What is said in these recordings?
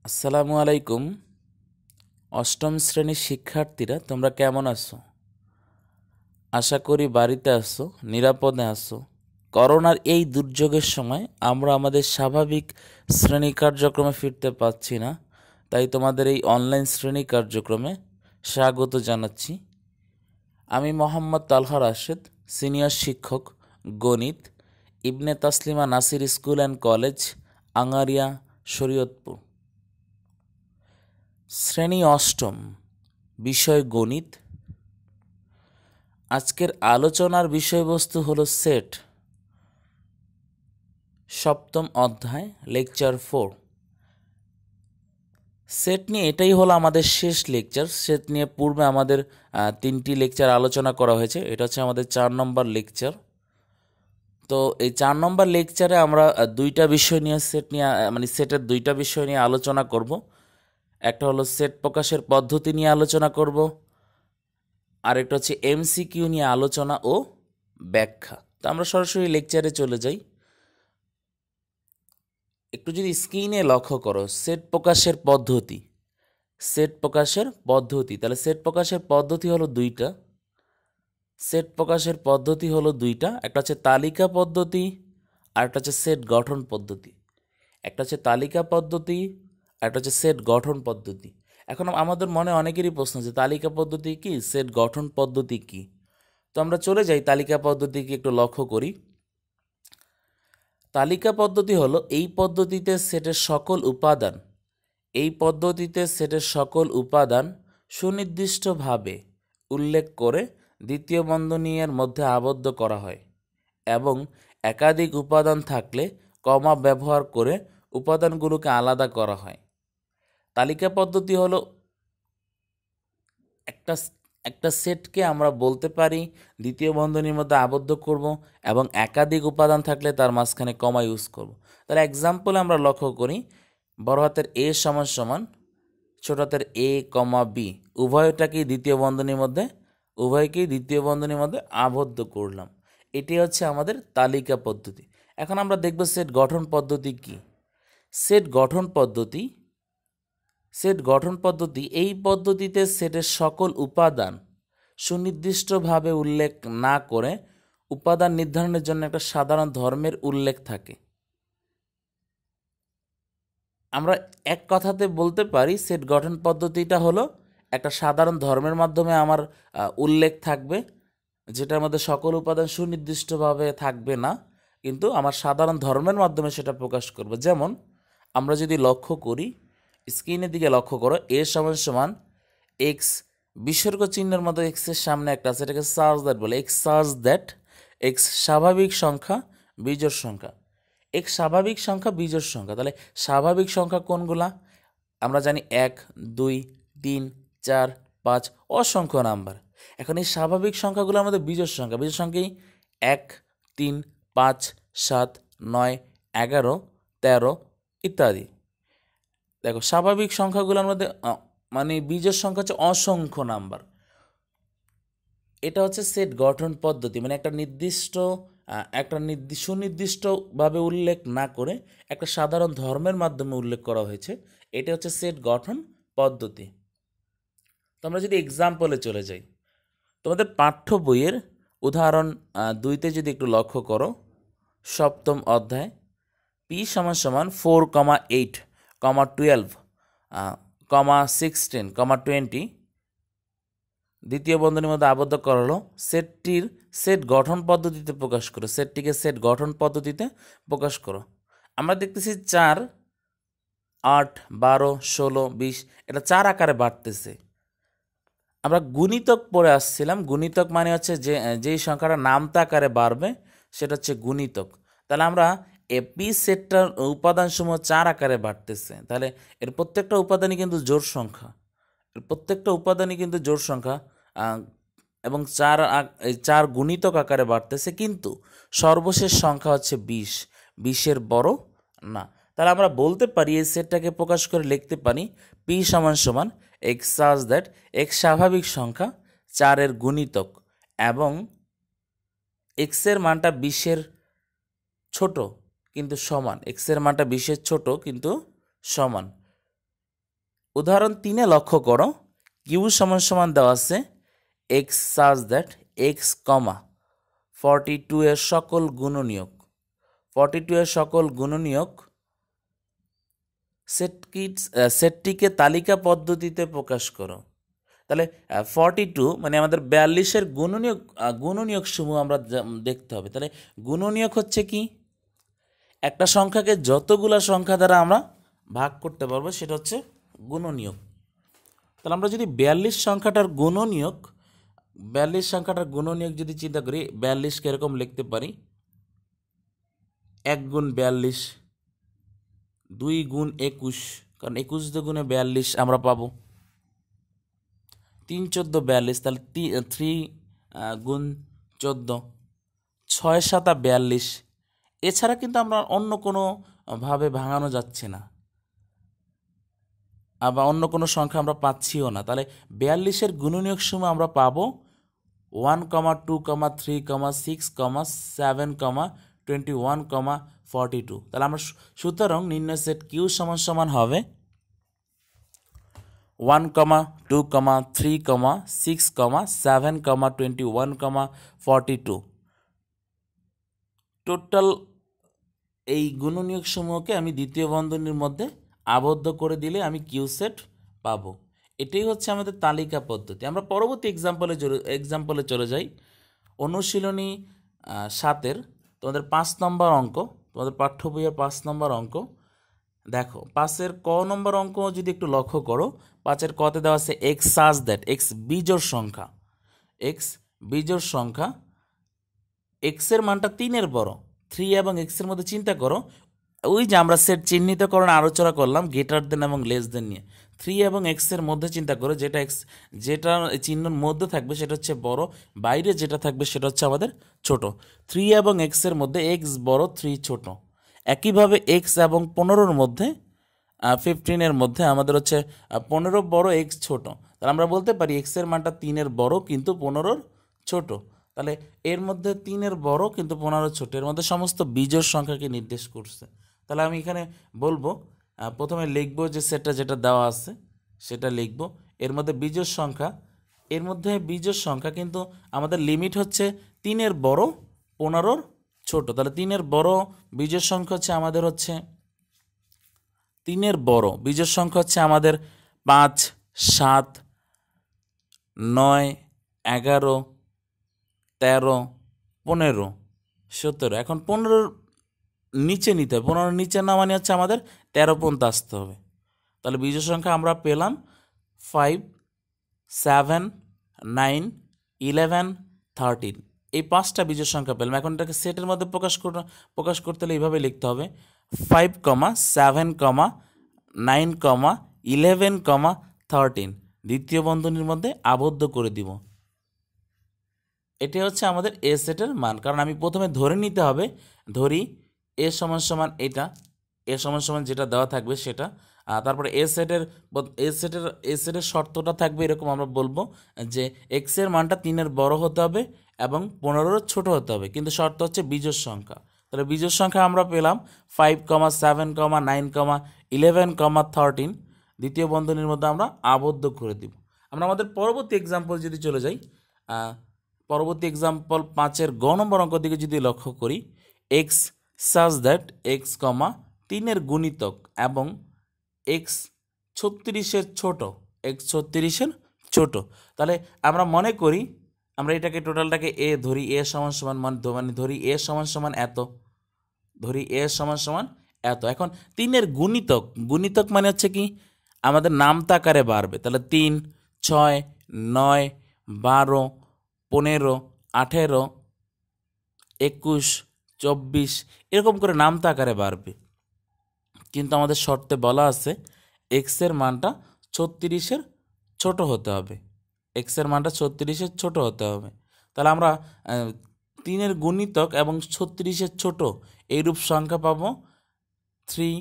আসসালামু আলাইকুম। অষ্টম শ্রেণীর শিক্ষার্থীরা তোমরা কেমন আছো? আশা করি বাড়িতে আছো, নিরাপদে আছো। করোনার এই দুর্যোগের সময় আমরা আমাদের স্বাভাবিক শ্রেণী কার্যক্রমে ফিরতে পারছি না, তাই তোমাদের এই অনলাইন শ্রেণী কার্যক্রমে স্বাগত জানাচ্ছি। আমি মোহাম্মদ তালহা রাশেদ, সিনিয়র শিক্ষক, গণিত, Ibne Taslima Nasir school and college, Angaria, Shariatpur. শ্রেণী অষ্টম, বিষয় গণিত। আজকের আলোচনার বিষয়বস্তু হলো সেট, সপ্তম অধ্যায়, লেকচার 4। সেট নিয়ে এটাই হলো আমাদের শেষ লেকচার। সেট নিয়ে পূর্বে আমাদের 3টি লেকচার আলোচনা করা হয়েছে। এটা হচ্ছে আমাদের 4 নম্বর লেকচার। তো এই 4 নম্বর লেকচারে আমরা দুইটা বিষয় নিয়ে সেট নিয়ে মানে সেটের দুইটা বিষয় নিয়ে আলোচনা করব। একটা হলো সেট প্রকাশের পদ্ধতি নিয়ে আলোচনা করব, আর একটা হচ্ছে এমসিকিউ নিয়ে আলোচনা ও ব্যাখ্যা। তো আমরা সরাসরি লেকচারে চলে যাই। একটু যদি স্ক্রিনে লক্ষ্য করো, সেট প্রকাশের পদ্ধতি, সেট প্রকাশের পদ্ধতি, তাহলে সেট প্রকাশের পদ্ধতি হলো দুইটা। সেট প্রকাশের পদ্ধতি হলো দুইটা, একটা হচ্ছে তালিকা পদ্ধতি আর একটা হচ্ছে সেট গঠন পদ্ধতি। একটা হচ্ছে তালিকা পদ্ধতি আর একটা হচ্ছে সেট গঠন পদ্ধতি। এখন আমাদের মনে অনেকেরই প্রশ্ন যে তালিকা পদ্ধতি কি, সেট গঠন পদ্ধতি কি। তো আমরা চলে যাই তালিকা পদ্ধতিকে একটু লক্ষ্য করি। তালিকা পদ্ধতি হলো এই পদ্ধতিতে সেটের সকল উপাদান সুনির্দিষ্টভাবে উল্লেখ করে দ্বিতীয় বন্ধনীর মধ্যে আবদ্ধ করা হয় এবং একাধিক উপাদান থাকলে কমা ব্যবহার করে উপাদানগুলোকে আলাদা করা হয়। তালিকা পদ্ধতি হলো একটা একটা সেটকে আমরা বলতে পারি দ্বিতীয় বন্ধনীর মধ্যে আবদ্ধ করব এবং একাধিক উপাদান থাকলে তার মাঝখানে কমা ইউজ করব। তাহলে এক্সাম্পল আমরা লক্ষ্য করি, বড় হাতের এ সমান সমান ছোট হাতের এ কমা বি, উভয়কেই দ্বিতীয় বন্ধনীর মধ্যে আবদ্ধ করলাম। এটি হচ্ছে আমাদের তালিকা পদ্ধতি। এখন আমরা দেখব সেট গঠন পদ্ধতি কি। সেট গঠন পদ্ধতি এই পদ্ধতিতে সেটের সকল উপাদান সুনির্দিষ্টভাবে উল্লেখ না করে উপাদান নির্ধারণের জন্য একটা সাধারণ ধর্মের উল্লেখ থাকে। আমরা এক কথাতে বলতে পারি সেট গঠন পদ্ধতিটা হলো একটা সাধারণ ধর্মের মাধ্যমে আমার উল্লেখ থাকবে, যেটার মধ্যে সকল উপাদান সুনির্দিষ্টভাবে থাকবে না, কিন্তু আমার সাধারণ ধর্মের মাধ্যমে সেটা প্রকাশ করবে। যেমন আমরা যদি লক্ষ্য করি, স্ক্রিনের দিকে লক্ষ্য করো, এ সমান সমান এক্স, বিসর্গ চিহ্নের মতো এক্সের সামনে একটা আছে, এটাকে সার্চ দ্যাট বলে। এক্স সার্চ দ্যাট, এক্স স্বাভাবিক সংখ্যা বিজোড় সংখ্যা, এক্স স্বাভাবিক সংখ্যা বিজোড় সংখ্যা। তাহলে স্বাভাবিক সংখ্যা কোনগুলা? আমরা জানি 1, 2, 3, 4, 5, অসংখ্য নাম্বার। এখন এই স্বাভাবিক সংখ্যাগুলো আমাদের বিজোড় সংখ্যাই 1, 3, 5, 7, 9, 11, 13 ইত্যাদি। দেখো স্বাভাবিক সংখ্যাগুলোর মধ্যে মানে বিজোড় সংখ্যা হচ্ছে অসংখ্য নাম্বার। এটা হচ্ছে সেট গঠন পদ্ধতি, মানে একটা সুনির্দিষ্টভাবে উল্লেখ না করে একটা সাধারণ ধর্মের মাধ্যমে উল্লেখ করা হয়েছে। এটা হচ্ছে সেট গঠন পদ্ধতি। তো আমরা যদি এক্সাম্পলে চলে যাই, তোমাদের পাঠ্য বইয়ের উদাহরণ 2তে যদি একটু লক্ষ্য করো, সপ্তম অধ্যায়, পি সমান সমান 4,8, 12, 16, 20 দ্বিতীয় বন্ধনীর মধ্যে আবদ্ধ করা হলো। সেট গঠন পদ্ধতিতে প্রকাশ করো, সেটটিকে সেট গঠন পদ্ধতিতে প্রকাশ করো। আমরা দেখতেছি 4, 8, 12, 16, 20 এটা 4 আকারে বাড়তেছে। আমরা গুণিতক পড়ে আসছিলাম, গুণিতক মানে হচ্ছে যেই সংখ্যাটা নামতা আকারে বাড়বে সেটা হচ্ছে গুণিতক। তাহলে আমরা এপি সেটটার উপাদানসমূহ 4 আকারে বাড়তেছে, তাহলে এর প্রত্যেকটা উপাদানই কিন্তু জোড় সংখ্যা এবং 4 গুণিতক আকারে বাড়তেছে, কিন্তু সর্বশেষ সংখ্যা হচ্ছে 20, 20-এর বড় না। তাহলে আমরা বলতে পারি এই সেটটাকে প্রকাশ করে লিখতে পারি পি সমান সমান এক্স সাজ দ্যাট এক্স স্বাভাবিক সংখ্যা 4-এর গুণিতক এবং এক্সের মানটা 20-এর ছোট কিন্তু সমান, এক্সের মানটা 20-এর ছোট কিন্তু সমান। উদাহরণ 3 লক্ষ্য করো, কিউ সমান সমান দেওয়া আছে এক্স সাজ দ্যাট এক্স কমা 42 এর সকল গুণনীয়ক। 42 এর সকল গুণনীয়ক সেটটিকে তালিকা পদ্ধতিতে প্রকাশ করো। তাহলে 42 মানে আমাদের 42-এর গুণনীয়ক সমূহ আমরা দেখতে হবে। তাহলে গুণনীয়ক হচ্ছে কি, একটা সংখ্যাকে যতগুলা সংখ্যা দ্বারা আমরা ভাগ করতে পারবো সেটা হচ্ছে গুণনীয়ক। তাহলে আমরা যদি 42 সংখ্যাটার গুণনীয়ক যদি চিন্তা করি, 42কে এরকম লিখতে পারি 1 গুণ 42, 2 গুণ 21, কারণ 21 দুগুণে 42 আমরা পাবো, 3 14 42, তাহলে 3 গুণ 14, 6 7 42। এছাড়া কিন্তু আমরা অন্য কোনো ভাবে ভাঙানো যাচ্ছে না, আবার অন্য কোনো সংখ্যা আমরা পাচ্ছিও না। তাহলে 42-এর গুণনীয়ক সমূহ আমরা পাবো 1, 2, 3, 6, 7, 21, 42। তাহলে আমরা সুতরাং নির্ণয় সেট কিউ সমান সমান হবে 1, 2, 3, 6, 7, 21, 42। টোটাল এই গুণনীয়ক সমূহকে আমি দ্বিতীয় বন্ধনীর মধ্যে আবদ্ধ করে দিলে আমি কিউ সেট পাবো। এটাই হচ্ছে আমাদের তালিকা পদ্ধতি। আমরা পরবর্তী এক্সাম্পলে চলে যাই। অনুশীলনী 7-এর তোমাদের 5 নম্বর অঙ্ক, তোমাদের পাঠ্য বইয়ের 5 নম্বর অঙ্ক। দেখো 5-এর ক নম্বর অঙ্ক যদি একটু লক্ষ্য করো, 5-এর কতে দেওয়া আছে এক্স সাজ দ্যাট এক্স বিজোড় সংখ্যা, এক্সের মানটা 3-এর বড়। 3 এবং এক্সের মধ্যে চিন্তা করো, ওই যে আমরা সেট চিহ্নিতকরণ আলোচনা করলাম গ্রেটার দেন এবং লেস দেন নিয়ে। 3 এবং এক্সের মধ্যে চিন্তা করো, যেটা চিহ্নের মধ্যে থাকবে সেটা হচ্ছে বড়, বাইরে যেটা থাকবে সেটা হচ্ছে আমাদের ছোট। 3 এবং এক্সের মধ্যে এক্স বড়, 3 ছোট। একইভাবে এক্স এবং 15-এর মধ্যে 15-এর মধ্যে আমাদের হচ্ছে 15 বড়, এক্স ছোট। তাহলে আমরা বলতে পারি এক্সের মানটা 3-এর বড় কিন্তু 15-এর ছোট। তাহলে এর মধ্যে 3-এর বড় কিন্তু 15-এর ছোট, এর মধ্যে সমস্ত বিজোড় সংখ্যাকে নির্দেশ করছে। তাহলে আমি এখানে বলবো, প্রথমে লিখবো যে সেটটা যেটা দেওয়া আছে সেটা লিখবো। এর মধ্যে বিজোড় সংখ্যা কিন্তু আমাদের লিমিট হচ্ছে 3-এর বড় 15-এর ছোট। তাহলে 3-এর বড় বিজোড় সংখ্যা হচ্ছে আমাদের 5, 7, 9, 11, 13, 15, 17। এখন 15-এর নিচে নিতে হবে, 15-এর নিচে না মানে হচ্ছে আমাদের 13 পর্যন্ত আসতে হবে। তাহলে বিজোড় সংখ্যা আমরা পেলাম 5, 7, 9, 11, 13। এই 5টা বিজোড় সংখ্যা পেলাম। এখন এটাকে সেটের মধ্যে প্রকাশ করতে হলে এইভাবে লিখতে হবে 5, 7, 9, 11, 13 দ্বিতীয় বন্ধনীর মধ্যে আবদ্ধ করে দিব। এটা হচ্ছে আমাদের এ সেটের মান, কারণ আমি প্রথমে ধরে নিতে হবে, ধরি এ সমান সমান এটা, এ সমান সমান যেটা দেওয়া থাকবে সেটা। তারপরে এ সেটের শর্তটা থাকবে এরকম, আমরা বলবো যে এক্সের মানটা 3-এর বড় হতে হবে এবং 15-এর ছোট হতে হবে, কিন্তু শর্ত হচ্ছে বিজোড় সংখ্যা। তাহলে বিজোড় সংখ্যা আমরা পেলাম 5, 7, 9, 11, 13 দ্বিতীয় বন্ধনীর মধ্যে আমরা আবদ্ধ করে দিব। আমরা আমাদের পরবর্তী এক্সাম্পল যদি চলে যাই, পরবর্তী এক্সাম্পল 5-এর গ নম্বর অঙ্ক দিকে যদি লক্ষ্য করি, এক্স সাজ দ্যাট এক্স 3-এর গুণিতক এবং এক্স 36-এর ছোট। তাহলে আমরা মনে করি, আমরা এটাকে টোটালটাকে এ ধরি, এ সমান সমান মানে ধরি এ সমান সমান এত। এখন 3-এর গুণিতক মানে হচ্ছে কি, আমাদের নামতা আকারে বাড়বে। তাহলে 3, 6, 9, 12, 15, 18, 21, 24 এরকম করে নামতা আকারে বাড়বে। কিন্তু আমাদের শর্তে বলা আছে এক্সের মানটা 36-এর ছোট হতে হবে, তাহলে আমরা 3-এর গুণিতক এবং 36-এর ছোট এইরূপ সংখ্যা পাবো 3,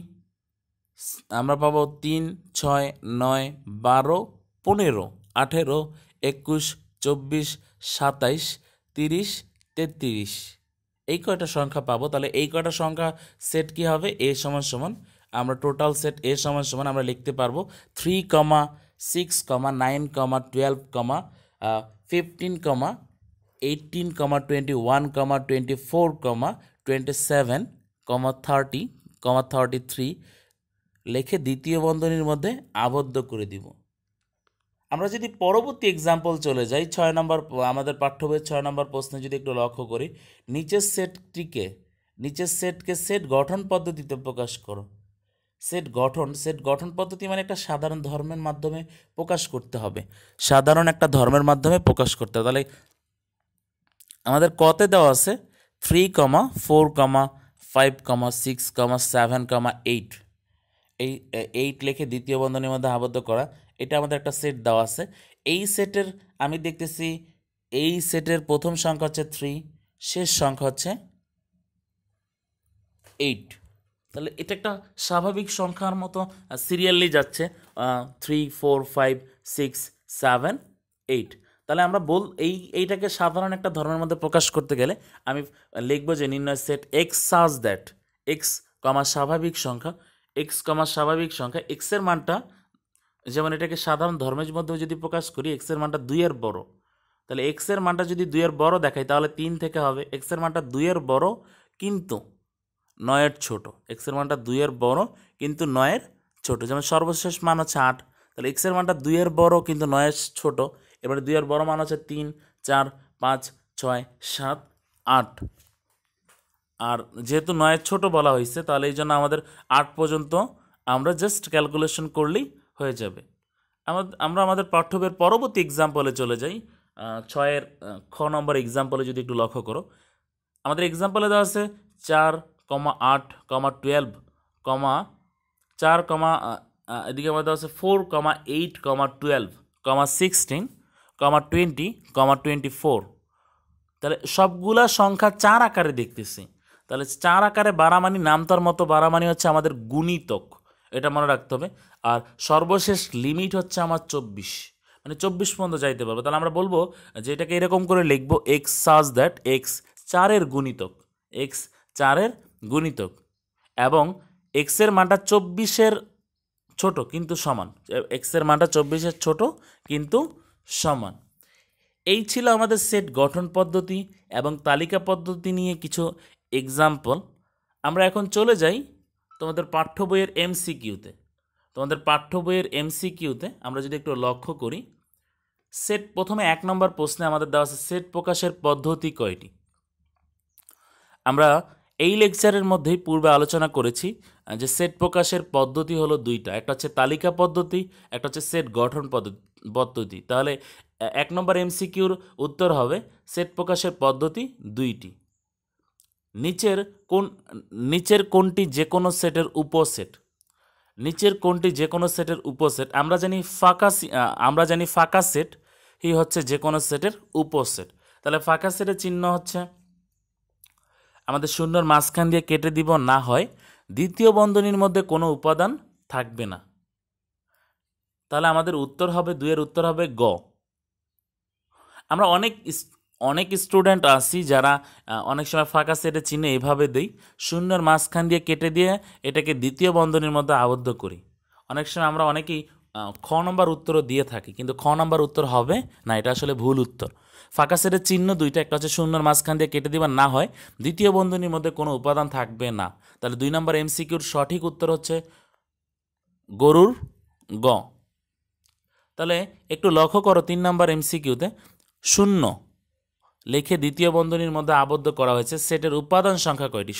আমরা পাবো 3, 6, 9, 12, 15, 18, 21, 24, 27, 30, 33 এই কয়টা সংখ্যা পাবো। তাহলে এই কয়টা সংখ্যা সেট কি হবে, এ সমান সমান আমরা টোটাল সেট এ সমান সমান আমরা লিখতে পারবো 3,6,9,12,15, 18, 21, 24, 27, 30, 33 লিখে দ্বিতীয় বন্ধনীর মধ্যে আবদ্ধ করে দিব। আমরা যদি পরবর্তী এক্সাম্পল চলে যাই 6 নম্বর আমাদের পাঠ্য বইয়ের 6 নম্বর প্রশ্নে যদি একটু লক্ষ্য করি, নিচের সেটকে সেট গঠন পদ্ধতিতে প্রকাশ করো। সেট গঠন পদ্ধতি মানে একটা সাধারণ ধর্মের মাধ্যমে প্রকাশ করতে হবে, সাধারণ একটা ধর্মের মাধ্যমে প্রকাশ করতে হবে। তাহলে আমাদের কতে দেওয়া আছে 3, 4, 5, 6, 7, 8, এই 8 লিখে দ্বিতীয় বন্ধনীর মধ্যে আবদ্ধ করা, এটা আমাদের একটা সেট দেওয়া আছে। এই সেটের আমি দেখতেছি এই সেটের প্রথম সংখ্যা হচ্ছে 3, শেষ সংখ্যা হচ্ছে 8। তাহলে এটা একটা স্বাভাবিক সংখ্যার মতো সিরিয়ালি যাচ্ছে 3, 4, 5, 6, 7, 8। তাহলে আমরা এইটাকে সাধারণ একটা ধর্মের মধ্যে প্রকাশ করতে গেলে আমি লিখব যে নির্ণয় set x such that x স্বাভাবিক সংখ্যা এক্সের মানটা, যেমন এটাকে সাধারণ ধর্মের মধ্যে যদি প্রকাশ করি এক্সের মানটা 2-এর বড়, তাহলে এক্সের মানটা যদি 2-এর বড় দেখাই তাহলে 3 থেকে হবে। এক্সের মানটা 2-এর বড় কিন্তু 9-এর ছোট, এক্সের মানটা 2-এর বড় কিন্তু 9-এর ছোট, যেমন সর্বশেষ মান হচ্ছে 8, তাহলে এক্সের মানটা 2-এর বড় কিন্তু 9-এর ছোট, এবারে 2-এর বড় মান হচ্ছে 3, 4, 5, 6, 7, 8, আর যেহেতু 9-এর ছোট বলা হয়েছে তাহলে এই জন্য আমাদের 8 পর্যন্ত আমরা জাস্ট ক্যালকুলেশন করলেই হয়ে যাবে। আমরা আমাদের পাঠ্যবইয়ের পরবর্তী এক্সাম্পলে চলে যাই। 6-এর খ নম্বর এক্সাম্পলে যদি একটু লক্ষ্য করো, আমাদের এক্সাম্পলে দেওয়া আছে 4, 8, 12, 4, এদিকে আমাদের দেওয়া আছে 4, 8, 12, 16, 20, 24। তাহলে সবগুলা সংখ্যা 4 আকারে দেখতেছি। তাহলে 4 আকারে বাড়ামানি নামতার মতো বাড়ামানি হচ্ছে আমাদের গুণিতক, এটা মনে রাখতে হবে। আর সর্বশেষ লিমিট হচ্ছে আমার 24, মানে 24 পর্যন্ত যাইতে পারবো। তাহলে আমরা বলবো যে এটাকে এরকম করে লিখবো এক্স সাজ দ্যাট এক্স 4-এর গুণিতক এবং এক্সের মানটা 24-এর ছোট কিন্তু সমান, এক্সের মানটা 24-এর ছোট কিন্তু সমান। এই ছিল আমাদের সেট গঠন পদ্ধতি এবং তালিকা পদ্ধতি নিয়ে কিছু এক্সাম্পল। আমরা এখন চলে যাই তোমাদের পাঠ্য বইয়ের এমসিকিউতে। আমরা যদি একটু লক্ষ্য করি, সেট প্রথমে 1 নম্বর প্রশ্নে আমাদের দেওয়া আছে সেট প্রকাশের পদ্ধতি কয়টি। আমরা এই লেকচারের মধ্যেই পূর্বে আলোচনা করেছি যে সেট প্রকাশের পদ্ধতি হলো 2টা, একটা হচ্ছে তালিকা পদ্ধতি, একটা হচ্ছে সেট গঠন পদ্ধতি। তাহলে 1 নম্বর এমসিকিউর উত্তর হবে সেট প্রকাশের পদ্ধতি 2টি। নিচের কোনটি যে কোনো সেটের উপসেট? আমরা জানি ফাঁকা সেট হচ্ছে যে কোনো সেটের উপসেট। তাহলে ফাঁকা সেটের চিহ্ন হচ্ছে আমাদের শূন্যর মাঝখান দিয়ে কেটে দিব, না হয় দ্বিতীয় বন্ধনীর মধ্যে কোনো উপাদান থাকবে না। তাহলে আমাদের উত্তর হবে 2-এর উত্তর হবে গ। আমরা অনেক স্টুডেন্ট আছি যারা অনেক সময় ফাঁকা সেটের চিহ্ন এভাবে দেই, শূন্যর মাঝখান দিয়ে কেটে দিয়ে এটাকে দ্বিতীয় বন্ধনীর মধ্যে আবদ্ধ করি। অনেক সময় আমরা অনেকেই খ নম্বর উত্তরও দিয়ে থাকি, কিন্তু খ নম্বর উত্তর হবে না, এটা আসলে ভুল উত্তর। ফাঁকা সেটের চিহ্ন 2টা, একটা হচ্ছে শূন্যর মাঝখান দিয়ে কেটে দিবা, না হয় দ্বিতীয় বন্ধনীর মধ্যে কোনো উপাদান থাকবে না। তাহলে 2 নম্বর এমসিকিউর সঠিক উত্তর হচ্ছে গরুর গ। তাহলে একটু লক্ষ্য করো 3 নম্বর এমসিকিউতে শূন্য লিখে দ্বিতীয় বন্ধনীর মধ্যে আবদ্ধ করা হয়েছে, সেটের উপাদান সংখ্যা কয়টি?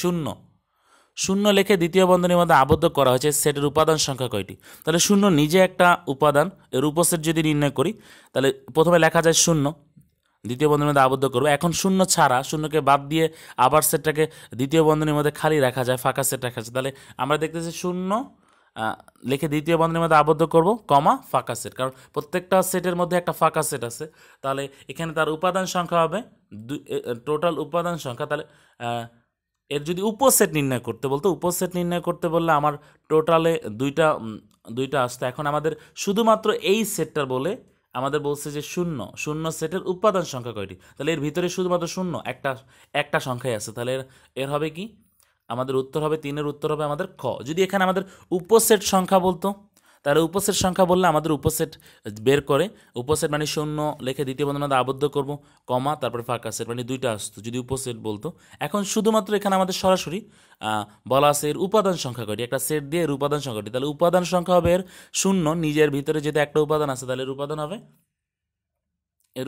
শূন্য লিখে দ্বিতীয় বন্ধনীর মধ্যে আবদ্ধ করা হয়েছে, সেটের উপাদান সংখ্যা কয়টি? তাহলে শূন্য নিজে একটা উপাদান, এর উপসেট যদি নির্ণয় করি তাহলে প্রথমে লেখা যায় শূন্য, দ্বিতীয় বন্ধনীর মধ্যে আবদ্ধ করবো। এখন শূন্য ছাড়া, শূন্যকে বাদ দিয়ে আবার সেটটাকে দ্বিতীয় বন্ধনীর মধ্যে খালি রাখা যায়, ফাঁকা সেট রাখা যায়। তাহলে আমরা দেখতেছি শূন্য লিখে দ্বিতীয় বন্ধনীর মধ্যে আবদ্ধ করব, ফাঁকা সেট, কারণ প্রত্যেকটা সেটের মধ্যে একটা ফাঁকা সেট আছে। তাহলে এখানে তার উপাদান সংখ্যা হবে টোটাল উপাদান সংখ্যা। তাহলে এর যদি উপসেট নির্ণয় করতে বললে আমার টোটালে দুইটা আসতো। এখন আমাদের শুধুমাত্র এই সেটটার বলে আমাদের বলছে যে শূন্য সেটের উপাদান সংখ্যা কয়টি? তাহলে এর ভিতরে শুধুমাত্র শূন্য একটা সংখ্যাই আছে। তাহলে এর হবে কি আমাদের উত্তর হবে 3-এর উত্তর হবে আমাদের খ। যদি এখানে আমাদের উপসেট সংখ্যা বলতো, তাহলে উপসেট সংখ্যা বললে আমাদের উপসেট বের করে, উপসেট মানে শূন্য লিখে দ্বিতীয় বন্ধনীর মধ্যে আবদ্ধ করব, কমা তারপরে ফাঁকা সেট মানে দুইটা আসতো যদি উপসেট বলতো। এখন শুধুমাত্র এখানে আমাদের সরাসরি বলা আছে এর উপাদান সংখ্যা কয়টি, একটা সেট দিয়ে এর উপাদান সংখ্যাটি, তাহলে উপাদান সংখ্যা হবে এর শূন্য, নিজের ভিতরে যদি একটা উপাদান আছে তাহলে এর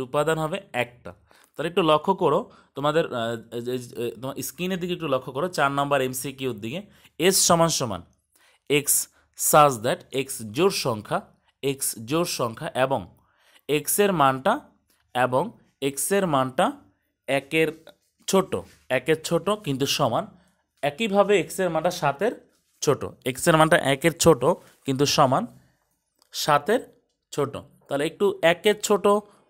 উপাদান হবে একটা। তাহলে একটু লক্ষ্য করো তোমাদের তোমার স্ক্রিনের দিকে একটু লক্ষ্য করো, 4 নম্বর এমসিকিউর দিকে। এস সমান সমান এক্স সাজ দ্যাট এক্স জোড় সংখ্যা এবং এক্সের মানটা একের ছোট কিন্তু সমান, একইভাবে এক্সের মানটা 7-এর ছোট, এক্সের মানটা 1-এর ছোট কিন্তু সমান 7-এর ছোট। তাহলে একটু 1-এর ছোট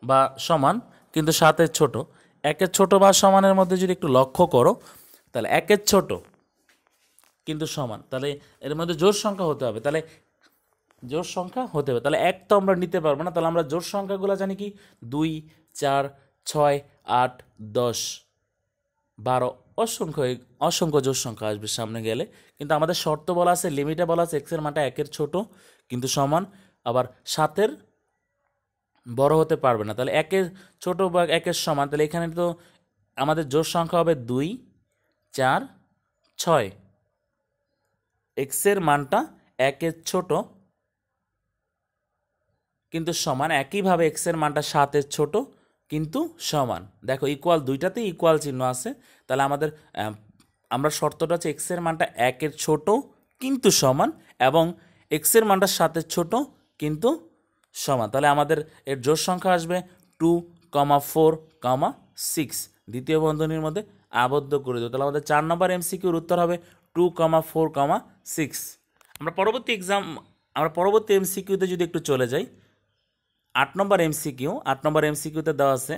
বা সমান কিন্তু 7-এর ছোট, 1-এর ছোট বা সমানের মধ্যে যদি একটু লক্ষ্য করো, তাহলে 1-এর ছোট কিন্তু সমান, তাহলে এর মধ্যে জোড় সংখ্যা হতে হবে, তাহলে 1 তো আমরা নিতে পারবো না, তাহলে আমরা জোড় সংখ্যাগুলো জানি কি 2, 4, 6, 8, 10, 12, অসংখ্য জোড় সংখ্যা আসবে সামনে গেলে। কিন্তু আমাদের শর্ত বলা আছে, লিমিটে বলা আছে এক্সের মানটা 1-এর ছোট কিন্তু সমান, আবার 7-এর বড় হতে পারবে না, তাহলে 1-এর ছোট বা 1-এর সমান, তাহলে এখানে তো আমাদের জোড় সংখ্যা হবে 2, 4, 6, এক্সের মানটা 1-এর ছোট কিন্তু সমান, একইভাবে এক্সের মানটা 7-এর ছোট কিন্তু সমান। দেখো ইকুয়াল, দুইটাতেই ইকুয়াল চিহ্ন আছে, তাহলে আমাদের আমরা শর্তটা হচ্ছে এক্সের মানটা 1-এর ছোট কিন্তু সমান এবং এক্সের মানটা 7-এর ছোট কিন্তু সমান, তাহলে আমাদের এর জোড় সংখ্যা আসবে 2, 4, 6, দ্বিতীয় বন্ধনীর মধ্যে আবদ্ধ করে দেবো। তাহলে আমাদের 4 নম্বর এমসিকিউর উত্তর হবে 2, 4, 6। আমরা পরবর্তী এমসিকিউতে যদি একটু চলে যাই, 8 নম্বর এমসিকিউতে দেওয়া আছে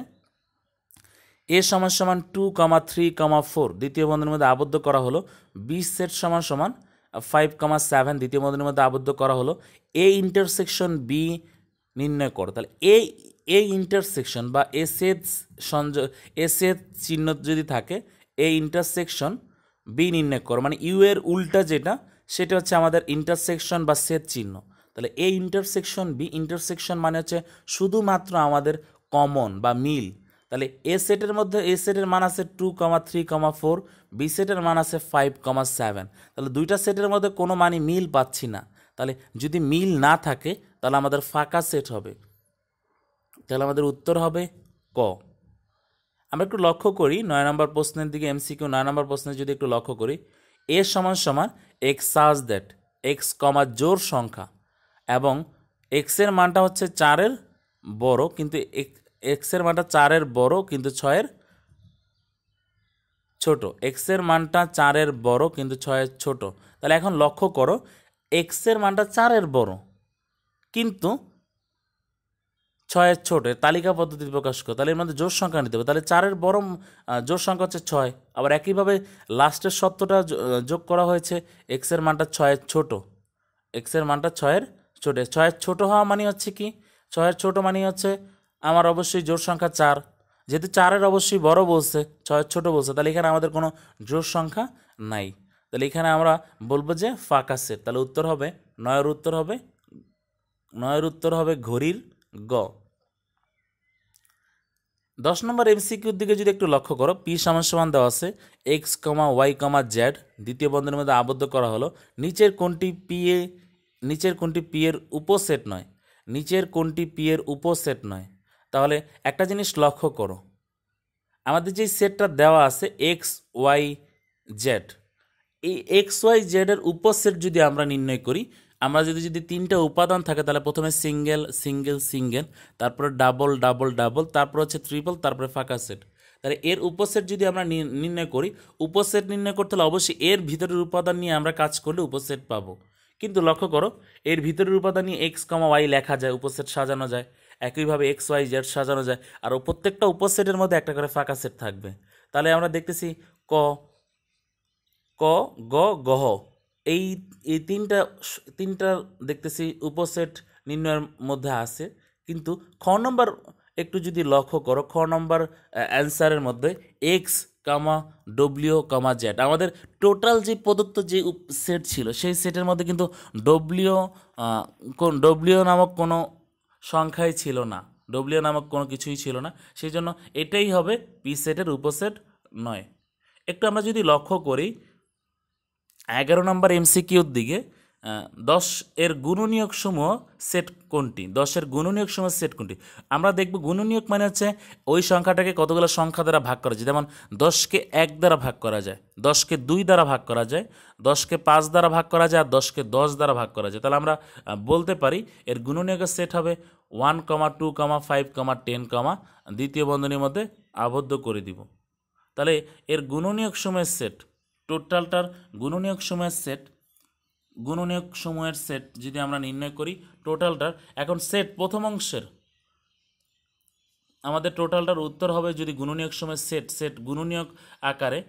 এ সমান সমান 2, 3, 4 দ্বিতীয় বন্ধনীর মধ্যে আবদ্ধ করা হলো, বি সেট সমান সমান 5, 7 দ্বিতীয় বন্ধনীর মধ্যে আবদ্ধ করা হলো, এ ইন্টারসেকশন বি নির্ণয় করো। তাহলে এই ইন্টারসেকশন বা এ সেট চিহ্ন যদি থাকে, এই ইন্টারসেকশন বি নির্ণয় করো, মানে ইউ এর উল্টা যেটা সেটা হচ্ছে আমাদের ইন্টারসেকশন বা সেট চিহ্ন। তাহলে এই ইন্টারসেকশন মানে হচ্ছে শুধুমাত্র আমাদের কমন বা মিল। তাহলে এ সেটের মান আছে 2, 3, 4, বি সেটের মান আছে 5, 7, তাহলে দুইটা সেটের মধ্যে কোনো মানই মিল পাচ্ছি না, তাহলে যদি মিল না থাকে তাহলে আমাদের ফাঁকা সেট হবে, তাহলে আমাদের উত্তর হবে ক। আমরা একটু লক্ষ্য করি 9 নম্বর প্রশ্নের দিকে, এমসিকিউ 9 নম্বর প্রশ্নে যদি একটু লক্ষ্য করি, এ সমান সমান এক্স সাজ দ্যাট এক্স জোড় সংখ্যা এবং এক্সের মানটা হচ্ছে 4-এর বড় কিন্তু এক্সের মানটা 4-এর বড় কিন্তু 6-এর ছোট, এক্সের মানটা 4-এর বড় কিন্তু 6-এর ছোট। তাহলে এখন লক্ষ্য করো, এক্সের মানটা 4-এর বড় কিন্তু 6-এর ছোট, তালিকা পদ্ধতিতে প্রকাশ করো, তাহলে এর মধ্যে জোড় সংখ্যা নিতে হবে, তাহলে 4-এর বড় জোড় সংখ্যা হচ্ছে 6, আবার একইভাবে লাস্টের শর্তটা যোগ করা হয়েছে, এক্সের মানটা 6-এর ছোট, এক্সের মানটা 6-এর ছোট হওয়া মানে হচ্ছে কি, 6-এর ছোট মানে হচ্ছে আমার অবশ্যই জোড় সংখ্যা 4, যেহেতু 4-এর অবশ্যই বড় বলছে 6-এর ছোট বলছে, তাহলে এখানে আমাদের কোনো জোড় সংখ্যা নাই, তাহলে এখানে আমরা বলবো যে ফাঁকা সেট। তাহলে উত্তর হবে 9-এর উত্তর হবে ঘড়ির গ। 10 নম্বর এমসিকিউর দিকে যদি একটু লক্ষ্য করো, পি সমান সমান দেওয়া আছে এক্স, ওয়াই, জেড দ্বিতীয় বন্ধনীর মধ্যে আবদ্ধ করা হলো, নিচের কোনটি পি এর উপসেট নয়। তাহলে একটা জিনিস লক্ষ্য করো, আমাদের যে সেটটা দেওয়া আছে এক্স, ওয়াই, জেড, এই এক্স, ওয়াই, জেডের উপসেট যদি আমরা নির্ণয় করি, আমরা যদি 3টা উপাদান থাকে তাহলে প্রথমে সিঙ্গেল, তারপরে ডাবল, তারপর হচ্ছে ট্রিপল, তারপরে ফাঁকা সেট। তাহলে এর উপসেট যদি আমরা নির্ণয় করি, উপসেট নির্ণয় করতে হলে অবশ্যই এর ভিতরের উপাদান নিয়ে আমরা কাজ করলে উপসেট পাবো। কিন্তু লক্ষ্য করো, এর ভিতরের উপাদান নিয়ে এক্স, ওয়াই লেখা যায়, উপসেট সাজানো যায়, একইভাবে এক্স, ওয়াই, জেড সাজানো যায়, আর প্রত্যেকটা উপসেটের মধ্যে একটা করে ফাঁকা সেট থাকবে। তাহলে আমরা দেখতেছি ক, গ, গহ, এই এই তিনটা দেখতেছি উপসেট নির্ণয়ের মধ্যে আছে। কিন্তু খ নম্বর একটু যদি লক্ষ্য করো, খ নম্বর অ্যান্সারের মধ্যে এক্স, কামা ডব্লিউ কামা জেড। আমাদের টোটাল যে প্রদত্ত যে সেট ছিল সেই সেটের মধ্যে কিন্তু ডব্লিউ নামক কোনো সংখ্যাই ছিল না, ডব্লিউ নামক কোনো কিছুই ছিল না। সেই জন্য এটাই হবে পি সেটের উপসেট নয়। একটু আমরা যদি লক্ষ্য করি 11 নম্বর এমসিকিউর দিকে, 10 এর গুণনীয়ক সমূহ সেট কোনটি? 10 এর গুণনীয়ক সমূহ সেট কোনটি? আমরা দেখব গুণনীয়ক মানে হচ্ছে ওই সংখ্যাটাকে কতগুলো সংখ্যা দ্বারা ভাগ করা যায়। যেমন 10কে 1 দ্বারা ভাগ করা যায়, 10কে 2 দ্বারা ভাগ করা যায়, 10কে 5 দ্বারা ভাগ করা যায়, আর 10কে 10 দ্বারা ভাগ করা যায়। তাহলে আমরা বলতে পারি এর গুণনীয়কের সেট হবে 1, 2, 5, 10, দ্বিতীয় বন্ধনীর মধ্যে আবদ্ধ করে দিব। তাহলে এর গুণনীয়ক সমূহের সেট, টোটালটার গুণনীয়ক সমূহের সেট যদি আমরা নির্ণয় করি টোটালটার, এখন সেট প্রথম অংশের আমাদের টোটালটার উত্তর হবে যদি গুণনীয়ক সমূহের সেট গুণনীয়ক আকারে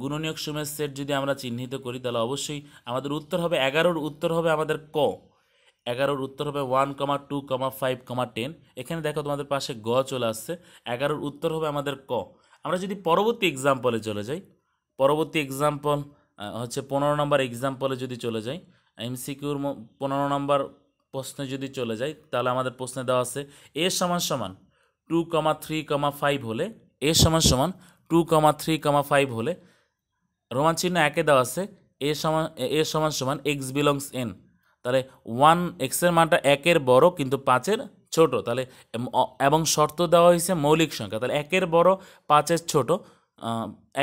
গুণনীয়ক সমূহের সেট যদি আমরা চিহ্নিত করি তাহলে অবশ্যই আমাদের উত্তর হবে 11-র উত্তর হবে আমাদের ক। 11-র উত্তর হবে 1, 2, 5, 10। এখানে দেখো তোমাদের পাশে গ চলে আসছে। 11-র উত্তর হবে আমাদের ক। আমরা যদি পরবর্তী এক্সাম্পলে চলে যাই, পরবর্তী এক্সাম্পল হচ্ছে 15 নম্বর এক্সাম্পলে যদি চলে যাই, এমসিকিউর 15 নম্বর প্রশ্নে যদি চলে যাই তাহলে আমাদের প্রশ্নে দেওয়া আছে এ সমান সমান 2, 3, 5 হলে, এ সমান সমান 2, 3, 5 হলে রোমান চিহ্ন একে দেওয়া আছে এ সমান সমান এক্স বিলংস এন। তাহলে 1 এক্সের মানটা 1-এর বড় কিন্তু 5-এর ছোট। তাহলে এবং শর্ত দেওয়া হয়েছে মৌলিক সংখ্যা। তাহলে 1-এর বড় 5-এর ছোট,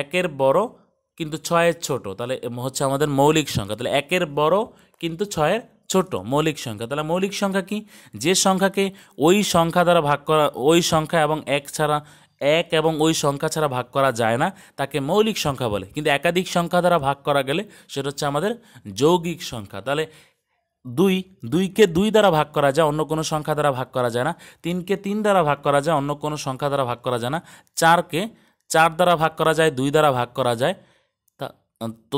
1-এর বড় কিন্তু 6-এর ছোট, তাহলে হচ্ছে আমাদের মৌলিক সংখ্যা। তাহলে 1-এর বড় কিন্তু 6-এর ছোট মৌলিক সংখ্যা। তাহলে মৌলিক সংখ্যা কি? যে সংখ্যাকে ওই সংখ্যা দ্বারা ভাগ করা, ওই সংখ্যা এবং এক এবং ওই সংখ্যা ছাড়া ভাগ করা যায় না তাকে মৌলিক সংখ্যা বলে। কিন্তু একাধিক সংখ্যা দ্বারা ভাগ করা গেলে সেটা হচ্ছে আমাদের যৌগিক সংখ্যা। তাহলে 2কে 2 দ্বারা ভাগ করা যায়, অন্য কোনো সংখ্যা দ্বারা ভাগ করা যায় না। 3কে 3 দ্বারা ভাগ করা যায়, অন্য কোনো সংখ্যা দ্বারা ভাগ করা যায় না। 4কে 4 দ্বারা ভাগ করা যায়, 2 দ্বারা ভাগ করা যায়।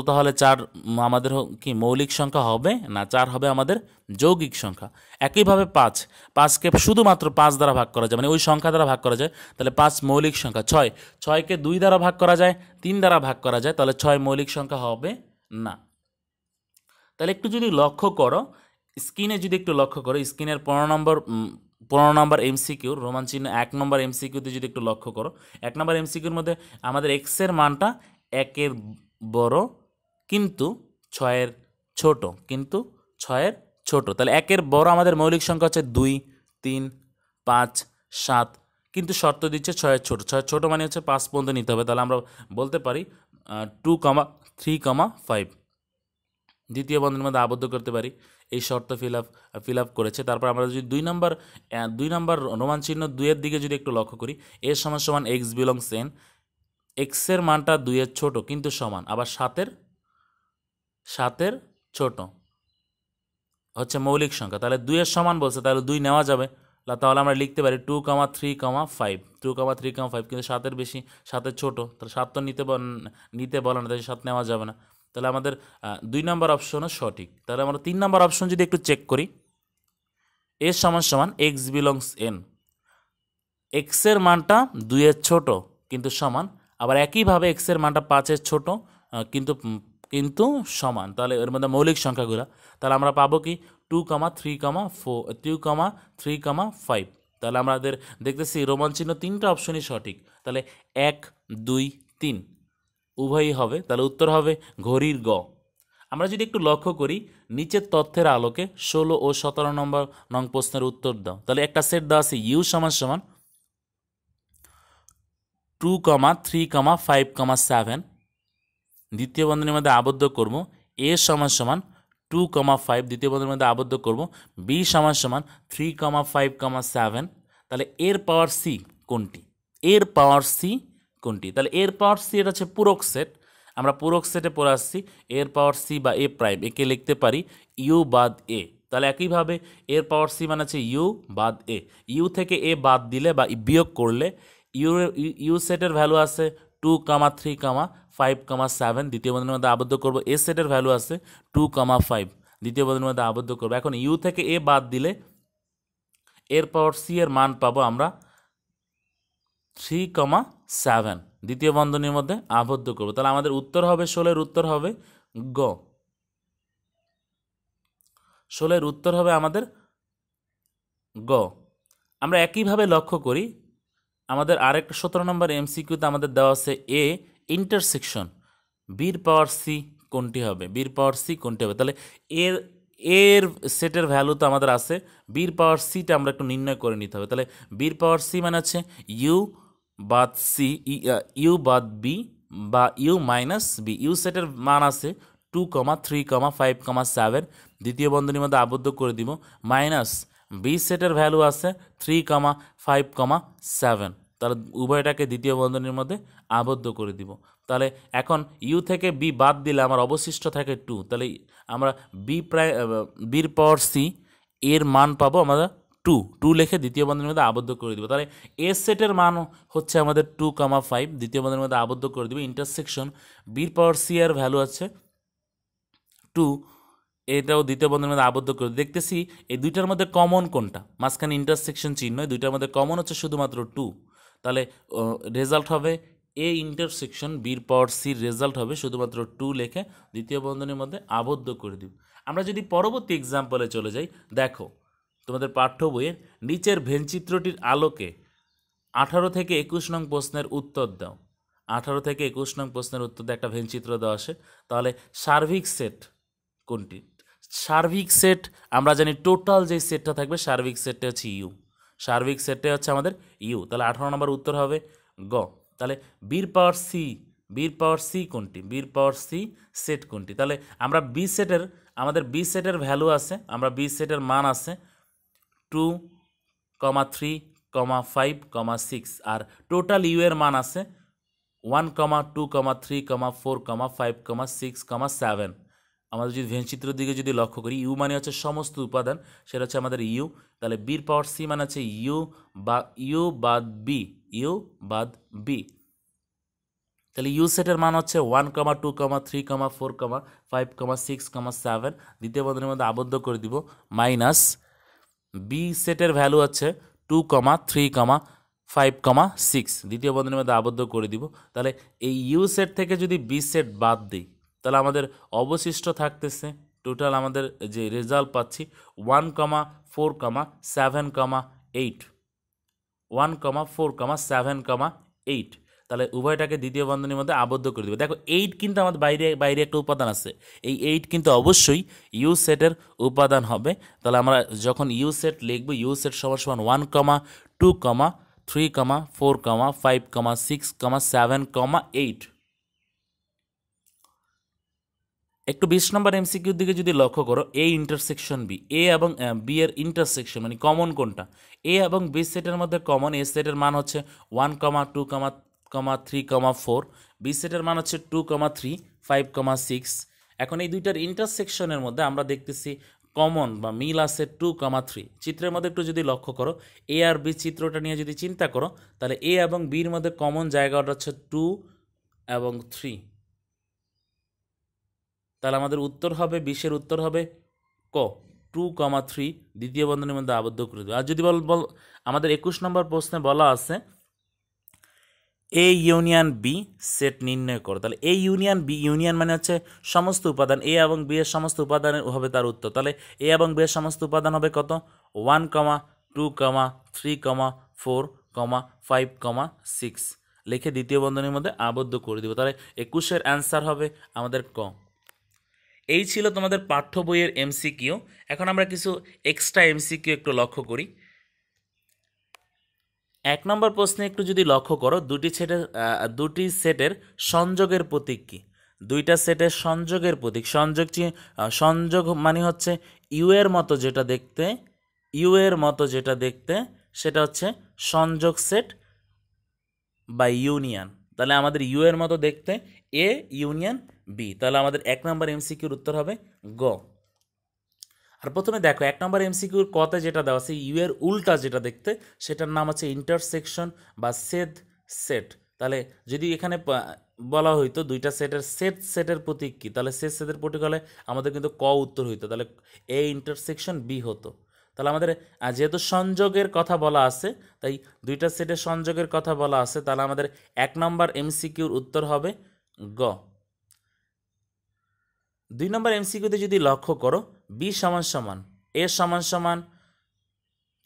তাহলে 4 আমাদের কি মৌলিক সংখ্যা হবে না? 4 হবে আমাদের যৌগিক সংখ্যা। একইভাবে 5কে শুধুমাত্র 5 দ্বারা ভাগ করা যায়, মানে ওই সংখ্যা দ্বারা ভাগ করা যায়, তাহলে 5 মৌলিক সংখ্যা। 6কে 2 দ্বারা ভাগ করা যায়, 3 দ্বারা ভাগ করা যায়, তাহলে 6 মৌলিক সংখ্যা হবে না। তাহলে একটু যদি লক্ষ্য করো স্ক্রিনে, যদি একটু লক্ষ্য করো স্ক্রিনের 15 নম্বর এমসিকিউর রোমান চিহ্ন 1 নম্বর এমসিকিউতে যদি একটু লক্ষ্য করো, 1 নম্বর এমসিকিউর মধ্যে আমাদের এক্সের মানটা 1-এর বড় কিন্তু 6-এর ছোট, তাহলে 1-এর বড় আমাদের মৌলিক সংখ্যা হচ্ছে 2, 3, 5, 7, কিন্তু শর্ত দিচ্ছে 6-এর ছোট। 6-এর ছোট মানে হচ্ছে 5 পর্যন্ত নিতে হবে। তাহলে আমরা বলতে পারি 2, 3, 5 দ্বিতীয় বন্ধনীর মধ্যে আবদ্ধ করতে পারি। এই শর্ত ফিল আপ করেছে। তারপর আমরা যদি 2 নম্বর রোমান চিহ্ন 2-এর দিকে যদি একটু লক্ষ্য করি, এ সমান সমান এক্স বিলংস এন, এক্সের মানটা 2-এর ছোট কিন্তু সমান, আবার 7-এর ছোট হচ্ছে মৌলিক সংখ্যা। তাহলে 2-এর সমান বলছে, তাহলে 2 নেওয়া যাবে। তাহলে আমরা লিখতে পারি 2, 3, 5, 2, 3, 5, কিন্তু 7-এর বেশি, 7-এর ছোট, তাহলে 7 তো নিতে বলে না, তাই 7 নেওয়া যাবে না। তাহলে আমাদের 2 নম্বর অপশনও সঠিক। তাহলে আমরা 3 নম্বর অপশন যদি একটু চেক করি, এ সমান সমান এক্স বিলংস এন, এক্সের মানটা 2-এর ছোট কিন্তু সমান, আবার একইভাবে এক্সের মানটা 5-এর ছোট কিন্তু সমান। তাহলে এর মধ্যে মৌলিক সংখ্যাগুলো, তাহলে আমরা পাবো কি 2, 3, 5। তাহলে আমাদের দেখতেছি রোমান চিহ্ন 3টা অপশনই সঠিক। তাহলে 1, 2, 3 উভয়ই হবে। তাহলে উত্তর হবে ঘড়ির গ। আমরা যদি একটু লক্ষ্য করি নিচের তথ্যের আলোকে 16 ও 17 নম্বর প্রশ্নের উত্তর দাও। তাহলে একটা সেট দেওয়া আছে ইউ সমান সমান 2, 3, 5, 7, দ্বিতীয় বন্ধনীর মধ্যে আবদ্ধ করব। এ সমান সমান 2, 5, দ্বিতীয় বন্ধনীর মধ্যে আবদ্ধ করব। বি সমান সমান 3, 5, 7। তাহলে এর পাওয়ার সি কোনটি? তাহলে এর পাওয়ার সি এটা হচ্ছে পূরক সেট। আমরা পূরক সেটে পড়ে আসছি। এর পাওয়ার সি বা এ প্রাইম, একে লিখতে পারি ইউ বাদ এ। তাহলে একইভাবে এর পাওয়ার সি মানে হচ্ছে ইউ বাদ এ। ইউ থেকে এ বাদ দিলে বা বিয়োগ করলে ইউ সেটের ভ্যালু আছে 2, 3, 5, 7, দ্বিতীয় বন্ধনীর মধ্যে আবদ্ধ করব। এ সেটের ভ্যালু আছে 2, 5, দ্বিতীয় বন্ধনীর মধ্যে আবদ্ধ করব। এখন ইউ থেকে এ বাদ দিলে এর পাওয়ার সি এর মান পাবো আমরা 3, 7, দ্বিতীয় বন্ধনীর মধ্যে আবদ্ধ করব। তাহলে আমাদের উত্তর হবে 16-এর উত্তর হবে গ। 16-এর উত্তর হবে আমাদের গ। আমরা একইভাবে লক্ষ্য করি আমাদের আরেকটা 17 নম্বর এমসিকিউতে আমাদের দেওয়া আছে এ ইন্টারসেকশন বির পাওয়ার সি কোনটি হবে, বির পাওয়ার সি কোনটি হবে। তাহলে এর এর সেটের ভ্যালু তো আমাদের আছে, বির পাওয়ার সিটা আমরা একটু নির্ণয় করে নিতে হবে। তাহলে বির পাওয়ার সি মানে হচ্ছে ইউ বাদ সি, ইউ বাদ বি বা ইউ মাইনাস বি। ইউ সেটের মান আছে 2, 3, 5, 7, দ্বিতীয় বন্ধনীর মধ্যে আবদ্ধ করে দিব, মাইনাস বি সেটের ভ্যালু আছে 3, 5, 7। তাহলে উভয়টাকে দ্বিতীয় বন্ধনীর মধ্যে আবদ্ধ করে দিব। তাহলে এখন ইউ থেকে বি বাদ দিলে আমার অবশিষ্ট থাকে 2। তাহলে আমরা বির পাওয়ার সি এর মান পাবো আমরা 2 লিখে দ্বিতীয় বন্ধনীর মধ্যে আবদ্ধ করে দিব। তাহলে এ সেটের মান হচ্ছে আমাদের 2, 5, দ্বিতীয় বন্ধনীর মধ্যে আবদ্ধ করে দিব। ইন্টারসেকশন বির পাওয়ার সি এর ভ্যালু আছে 2, এটাও দ্বিতীয় বন্ধনীর মধ্যে আবদ্ধ করে দেখতেছি এই দুইটার মধ্যে কমন কোনটা, মাঝখানে ইন্টারসেকশন চিহ্ন, এই দুইটার মধ্যে কমন হচ্ছে শুধুমাত্র 2। তাহলে রেজাল্ট হবে এ ইন্টারসেকশন বির পাওয়ার সির রেজাল্ট হবে শুধুমাত্র 2 লিখে দ্বিতীয় বন্ধনীর মধ্যে আবদ্ধ করে দিব। আমরা যদি পরবর্তী এক্সাম্পলে চলে যাই, দেখো তোমাদের পাঠ্য বইয়ের নিচের ভেনচিত্রটির আলোকে 18 থেকে 21 নং প্রশ্নের উত্তর দাও। 18 থেকে 21 নং প্রশ্নের উত্তর দিয়ে একটা ভেনচিত্র দেওয়া আসে। তাহলে সার্বিক সেট কোনটি? সার্বিক সেট আমরা জানি টোটাল যে সেটটা থাকবে সার্বিক সেটটা হচ্ছে ইউ, সার্বিক সেটটা হচ্ছে আমাদের ইউ। তাহলে 18 নম্বর উত্তর হবে গ। তাহলে বির পাওয়ার সি, বির পাওয়ার সি কোনটি, বির পাওয়ার সি সেট কোনটি? তাহলে আমরা বি সেটের, আমাদের বি সেটের ভ্যালু আছে, আমরা বি সেটের মান আছে 2, 3, 5, 6 আর টোটাল ইউ এর মান আছে 1, 2, 3, 4, 5, 6, 7। আমাদের যদি ভেনচিত্রের দিকে যদি লক্ষ্য করি, ইউ মানে হচ্ছে সমস্ত উপাদান, সেটা হচ্ছে আমাদের ইউ। তাহলে বির পাওয়ার সি মানে হচ্ছে ইউ বাদ বি, ইউ বাদ বি। তাহলে ইউ সেটের মান হচ্ছে 1, 2, 3, 4, 5, 6, 7, দ্বিতীয় বন্ধনীর মধ্যে আবদ্ধ করে দিব, মাইনাস বি সেটের ভ্যালু হচ্ছে 2, 3, 5, 6, দ্বিতীয় বন্ধনীর মধ্যে আবদ্ধ করে দিব। তাহলে এই ইউ সেট থেকে যদি বি সেট বাদ দিই তাহলে আমাদের অবশিষ্ট থাকতেছে টোটাল আমাদের যে রেজাল্ট পাচ্ছি 1, 4, 7, 8, 1, 4, 7, 8। তাহলে উভয়টাকে দ্বিতীয় বন্ধনীর মধ্যে আবদ্ধ করে দেবে। দেখো 8 কিন্তু আমাদের বাইরে বাইরে একটা উপাদান আছে, এই 8 কিন্তু অবশ্যই ইউ সেটের উপাদান হবে। তাহলে আমরা যখন ইউ সেট লিখব, ইউ সেট সমান 1, 2, 3, 4, 5, 6, 7, 8। একটু 20 নম্বর এমসিকিউর দিকে যদি লক্ষ্য করো, এ ইন্টারসেকশন বি, এ এবং বি এর ইন্টারসেকশন মানে কমন কোনটা? এ এবং বি সেটের মধ্যে কমন, এ সেটের মান হচ্ছে 1, 2, 3, 4, বি সেটের মান হচ্ছে 2, 3, 5, 6। এখন এই দুইটার ইন্টারসেকশনের মধ্যে আমরা দেখতেছি কমন বা মিল আছে 2, 3। চিত্রের মধ্যে একটু যদি লক্ষ্য করো, এ আর বি চিত্রটা নিয়ে যদি চিন্তা করো, তাহলে এ এবং বির মধ্যে কমন জায়গাটা হচ্ছে 2 এবং 3। তাহলে আমাদের উত্তর হবে 20-এর উত্তর হবে ক, 2, 3, দ্বিতীয় বন্ধনীর মধ্যে আবদ্ধ করে দেবে। আর যদি বল আমাদের 21 নম্বর প্রশ্নে বলা আছে এ ইউনিয়ন বি সেট নির্ণয় করো। তাহলে এ ইউনিয়ন বি, ইউনিয়ন মানে হচ্ছে সমস্ত উপাদান, এ এবং বি এর সমস্ত উপাদানের হবে তার উত্তর। তাহলে এ এবং বি এর সমস্ত উপাদান হবে কত? 1, 2, 3, 4, 5, 6 লিখে দ্বিতীয় বন্ধনীর মধ্যে আবদ্ধ করে দেবো। তাহলে 21-এর অ্যান্সার হবে আমাদের ক। এই ছিল তোমাদের পাঠ্য বইয়ের এমসিকিউ। এখন আমরা কিছু এক্সট্রা এমসিকিউ একটু লক্ষ্য করি। 1 নম্বর প্রশ্নে একটু যদি লক্ষ্য করো, দুটি সেটের সংযোগের প্রতীক কি? দুইটা সেটের সংযোগের প্রতীক, সংযোগ মানে হচ্ছে ইউ এর মতো যেটা দেখতে, ইউ এর মতো যেটা দেখতে সেটা হচ্ছে সংযোগ সেট বা ইউনিয়ন। তাহলে আমাদের ইউ এর মতো দেখতে এ ইউনিয়ন বি। তাহলে আমাদের 1 নম্বর এমসিকিউর উত্তর হবে গ। আর প্রথমে দেখো 1 নম্বর এমসিকিউর কতে যেটা দেওয়া আছে ইউ এর উল্টা যেটা দেখতে সেটার নাম হচ্ছে ইন্টারসেকশন বা ছেদ সেট। তাহলে যদি এখানে বলা হইতো দুইটা সেটের সেটের প্রতীক কি, তাহলে সেটের প্রতীক হলে আমাদের কিন্তু ক উত্তর হইতো, তাহলে এ ইন্টারসেকশন বি হতো। তাহলে আমাদের যেহেতু সংযোগের কথা বলা আছে, তাই দুইটা সেটের সংযোগের কথা বলা আছে, তাহলে আমাদের 1 নম্বর এমসিকিউর উত্তর হবে গ। 2 নম্বর এমসিকিউতে যদি লক্ষ্য করো, বি সমান সমান এ সমান সমান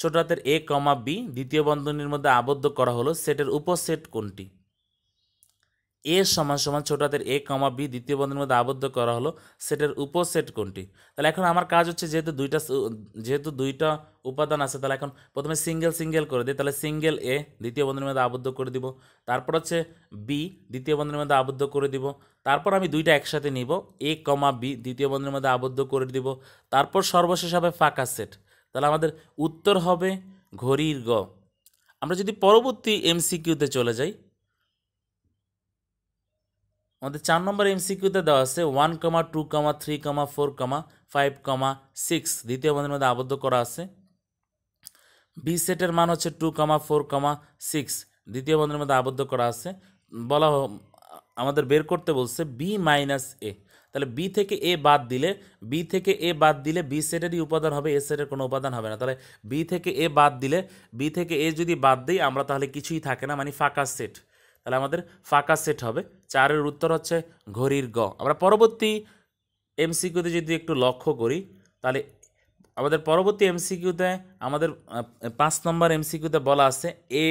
ছোট হাতের এ কমা বি দ্বিতীয় বন্ধনীর মধ্যে আবদ্ধ করা হলো, সেটের উপসেট কোনটি? এ সমান সমান ছোট হাতের এ কমা বি দ্বিতীয় বন্ধনীর মধ্যে আবদ্ধ করা হলো, সেটের উপসেট কোনটি? তাহলে এখন আমার কাজ হচ্ছে, যেহেতু দুইটা উপাদান আছে, তাহলে এখন প্রথমে সিঙ্গেল সিঙ্গেল করে দিই। তাহলে সিঙ্গেল এ দ্বিতীয় বন্ধনীর মধ্যে আবদ্ধ করে দিব, তারপর হচ্ছে বি দ্বিতীয় বন্ধনীর মধ্যে আবদ্ধ করে দিব, তারপর আমি দুইটা একসাথে নিব, এ কমা বি দ্বিতীয় বন্ধনীর মধ্যে আবদ্ধ করে দিব, তারপর সর্বশেষ হবে ফাঁকা সেট। তাহলে আমাদের উত্তর হবে ঘড়ির গ। আমরা যদি পরবর্তী এমসিকিউতে চলে যাই, আমাদের 4 নম্বর এমসিকিউতে দেওয়া আছে 1, 2, 3, 4, 5, 6 দ্বিতীয় বন্ধনীর মধ্যে আবদ্ধ করা আছে। বি সেটের মান হচ্ছে 2, 4, 6 দ্বিতীয় বন্ধনীর মধ্যে আবদ্ধ করা আছে। আমাদের বের করতে বলছে বি মাইনাস এ। তাহলে বি থেকে এ বাদ দিলে বি সেটেরই উপাদান হবে, এ সেটের কোনো উপাদান হবে না। তাহলে বি থেকে এ যদি বাদ দিই আমরা, তাহলে কিছুই থাকে না, মানে ফাঁকা সেট। তাহলে আমাদের ফাঁকা সেট হবে। 4-এর উত্তর হচ্ছে ঘড়ির গ। আমরা পরবর্তী এমসিকিউতে যদি একটু লক্ষ্য করি, তাহলে আমাদের পরবর্তী এমসিকিউতে আমাদের 5 নম্বর এমসিকিউতে বলা আছে এ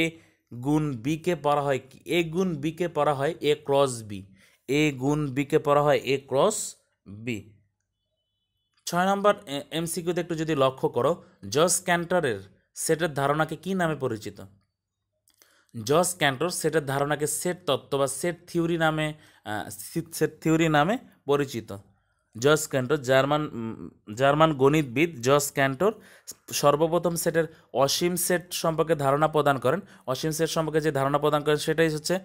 গুণ বিকে পড়া হয় কি? এ গুণ বিকে পড়া হয় এ ক্রস বি। এ গুণ বিকে পড়া হয় এ ক্রস বি। 6 নম্বর এমসিকিউতে একটু যদি লক্ষ্য করো, জস ক্যান্টরের সেটের ধারণাকে কি নামে পরিচিত? জস ক্যান্টর সেটের ধারণাকে সেট তত্ত্ব বা সেট থিওরি নামে পরিচিত। জস ক্যান্টর জার্মান গণিতবিদ জস ক্যান্টর সর্বপ্রথম সেটের অসীম সেট সম্পর্কে ধারণা প্রদান করেন। অসীম সেট সম্পর্কে যে ধারণা প্রদান করেন সেটাই হচ্ছে